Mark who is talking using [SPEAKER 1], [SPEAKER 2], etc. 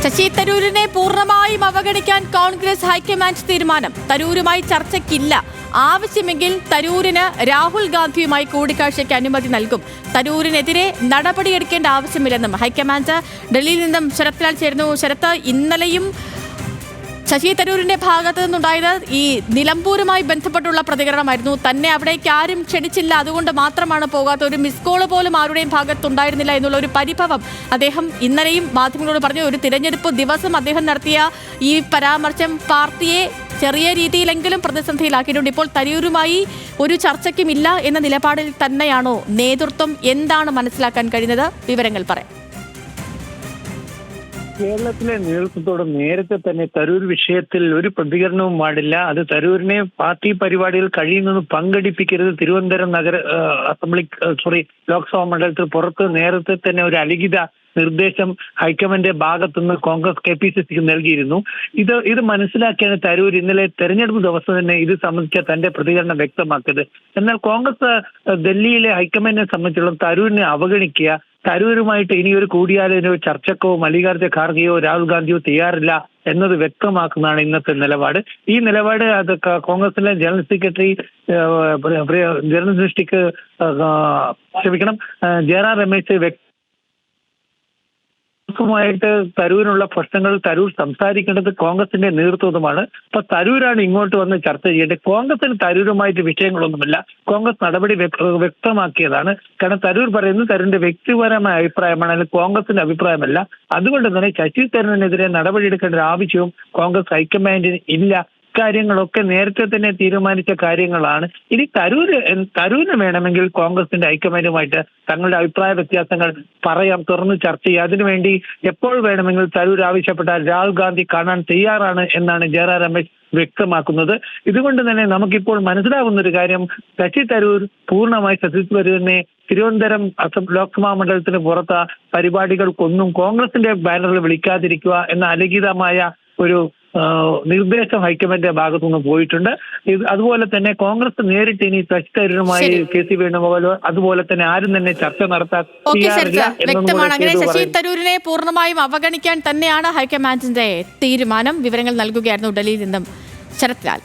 [SPEAKER 1] ശശി തരൂരിനെ പൂർണ്ണമായും അവഗണിക്കാൻ കോൺഗ്രസ് ഹൈക്കമാൻഡ് തീരുമാനം. തരൂരുമായി ചർച്ചയ്ക്കില്ല. ആവശ്യമെങ്കിൽ തരൂരിന് രാഹുൽ ഗാന്ധിയുമായി കൂടിക്കാഴ്ചയ്ക്ക് അനുമതി നൽകും. തരൂരിനെതിരെ നടപടിയെടുക്കേണ്ട ആവശ്യമില്ലെന്നും ഹൈക്കമാൻഡ്. ഡൽഹിയിൽ നിന്നും ശരത് ലാൽ ചേരുന്നു. ശരത്ത്, ഇന്നലെയും ശശി തരൂരിന്റെ ഭാഗത്തു നിന്നുണ്ടായത് ഈ നിലമ്പൂരുമായി ബന്ധപ്പെട്ടുള്ള പ്രതികരണമായിരുന്നു. തന്നെ അവിടേക്ക് ആരും ക്ഷണിച്ചില്ല, അതുകൊണ്ട് മാത്രമാണ് പോകാത്ത. ഒരു മിസ് കോള് പോലും ആരുടെയും ഭാഗത്തുണ്ടായിരുന്നില്ല എന്നുള്ള ഒരു പരിഭവം അദ്ദേഹം ഇന്നലെയും മാധ്യമങ്ങളോട് പറഞ്ഞു. ഒരു തിരഞ്ഞെടുപ്പ് ദിവസം അദ്ദേഹം നടത്തിയ ഈ പരാമർശം പാർട്ടിയെ ചെറിയ രീതിയിലെങ്കിലും പ്രതിസന്ധിയിലാക്കിയിട്ടുണ്ട്. ഇപ്പോൾ തരൂരുമായി ഒരു ചർച്ചയ്ക്കുമില്ല എന്ന നിലപാടിൽ തന്നെയാണോ നേതൃത്വം? എന്താണ് മനസ്സിലാക്കാൻ കഴിയുന്നത്? വിവരങ്ങൾ പറയാം.
[SPEAKER 2] കേരളത്തിലെ നേതൃത്വത്തോട് നേരത്തെ തന്നെ തരൂർ വിഷയത്തിൽ ഒരു പ്രതികരണവും പാടില്ല. അത് തരൂരിനെ പാർട്ടി പരിപാടികൾ കഴിയുന്നത് പങ്കെടുപ്പിക്കരുത്. തിരുവനന്തപുരം ലോക്സഭാ മണ്ഡലത്തിൽ പുറത്ത് നേരത്തെ തന്നെ ഒരു അലിഖിത നിർദ്ദേശം ഹൈക്കമാൻഡിന്റെ ഭാഗത്തുനിന്ന് കോൺഗ്രസ് KPCCക്ക് നൽകിയിരുന്നു. ഇത് മനസ്സിലാക്കിയാണ് തരൂർ ഇന്നലെ തെരഞ്ഞെടുപ്പ് ദിവസം തന്നെ ഇത് സംബന്ധിച്ച തന്റെ പ്രതികരണം വ്യക്തമാക്കിയത്. എന്നാൽ കോൺഗ്രസ് ഡൽഹിയിലെ ഹൈക്കമാൻഡിനെ സംബന്ധിച്ചിടത്തോളം തരൂരിനെ അവഗണിക്കുക, തരൂരുമായിട്ട് ഇനിയൊരു കൂടിയാലോചനയോ ചർച്ചക്കോ മല്ലികാർജ്ജുന ഖാർഗെയോ രാഹുൽ ഗാന്ധിയോ തയ്യാറില്ല എന്നത് വ്യക്തമാക്കുന്നതാണ് ഇന്നത്തെ നിലപാട്. ഈ നിലപാട് അത് കോൺഗ്രസിലെ ജനറൽ സെക്രട്ടറി ജയറാം രമേശ് ായിട്ട് തരൂരിനുള്ള പ്രശ്നങ്ങൾ തരൂർ സംസാരിക്കേണ്ടത് കോൺഗ്രസിന്റെ നേതൃത്വമാണ്. അപ്പൊ തരൂരാണ് ഇങ്ങോട്ട് വന്ന് ചർച്ച ചെയ്യേണ്ടത്. കോൺഗ്രസിന് തരൂരുമായിട്ട് വിഷയങ്ങളൊന്നുമില്ല. കോൺഗ്രസ് നടപടി വ്യക്തമാക്കിയതാണ്. കാരണം തരൂർ പറയുന്നത് തരൂരിന്റെ വ്യക്തിപരമായ അഭിപ്രായമാണ്, അല്ലെങ്കിൽ കോൺഗ്രസിന്റെ അഭിപ്രായമല്ല. അതുകൊണ്ട് തന്നെ ശശി തരൂരിനെതിരെ നടപടിയെടുക്കേണ്ട ഒരു ആവശ്യവും കോൺഗ്രസ് ഹൈക്കമാൻഡിന് ഇല്ല. കാര്യങ്ങളൊക്കെ നേരത്തെ തന്നെ തീരുമാനിച്ച കാര്യങ്ങളാണ്. ഇനി തരൂരിന് വേണമെങ്കിൽ കോൺഗ്രസിന്റെ ഹൈക്കമാൻഡുമായിട്ട് തങ്ങളുടെ അഭിപ്രായ വ്യത്യാസങ്ങൾ പറയാം, തുറന്ന് ചർച്ച ചെയ്യാം. അതിനുവേണ്ടി എപ്പോൾ വേണമെങ്കിൽ തരൂർ ആവശ്യപ്പെട്ടാൽ രാഹുൽ ഗാന്ധി കാണാൻ തയ്യാറാണ് എന്നാണ് ജയറാം രമേശ് വ്യക്തമാക്കുന്നത്. ഇതുകൊണ്ട് തന്നെ നമുക്കിപ്പോൾ മനസ്സിലാകുന്ന ഒരു കാര്യം, ശശി തരൂർ പൂർണ്ണമായി ശശി തരൂരിനെ തിരുവനന്തപുരം ലോക്സഭാ മണ്ഡലത്തിന് പുറത്ത് പരിപാടികൾക്കൊന്നും കോൺഗ്രസിന്റെ ബാനറിൽ വിളിക്കാതിരിക്കുക എന്ന അലിഖിതമായ ഒരു നിർദ്ദേശം ഹൈക്കമാൻഡിന്റെ ഭാഗത്തുനിന്ന് പോയിട്ടുണ്ട്. അതുപോലെ തന്നെ കോൺഗ്രസ് നേരിട്ട് ഇനി ശശി തരൂരുമായി KC വേണുഗോപാലോ അതുപോലെ തന്നെ ആരും തന്നെ ചർച്ച നടത്താൻ
[SPEAKER 1] വ്യക്തമാണ്. അങ്ങനെ ശശി തരൂരിനെ പൂർണ്ണമായും അവഗണിക്കാൻ തന്നെയാണ് ഹൈക്കമാൻഡിന്റെ തീരുമാനം. വിവരങ്ങൾ നൽകുകയായിരുന്നു ഡൽഹിയിൽ നിന്നും ശരത് ലാൽ.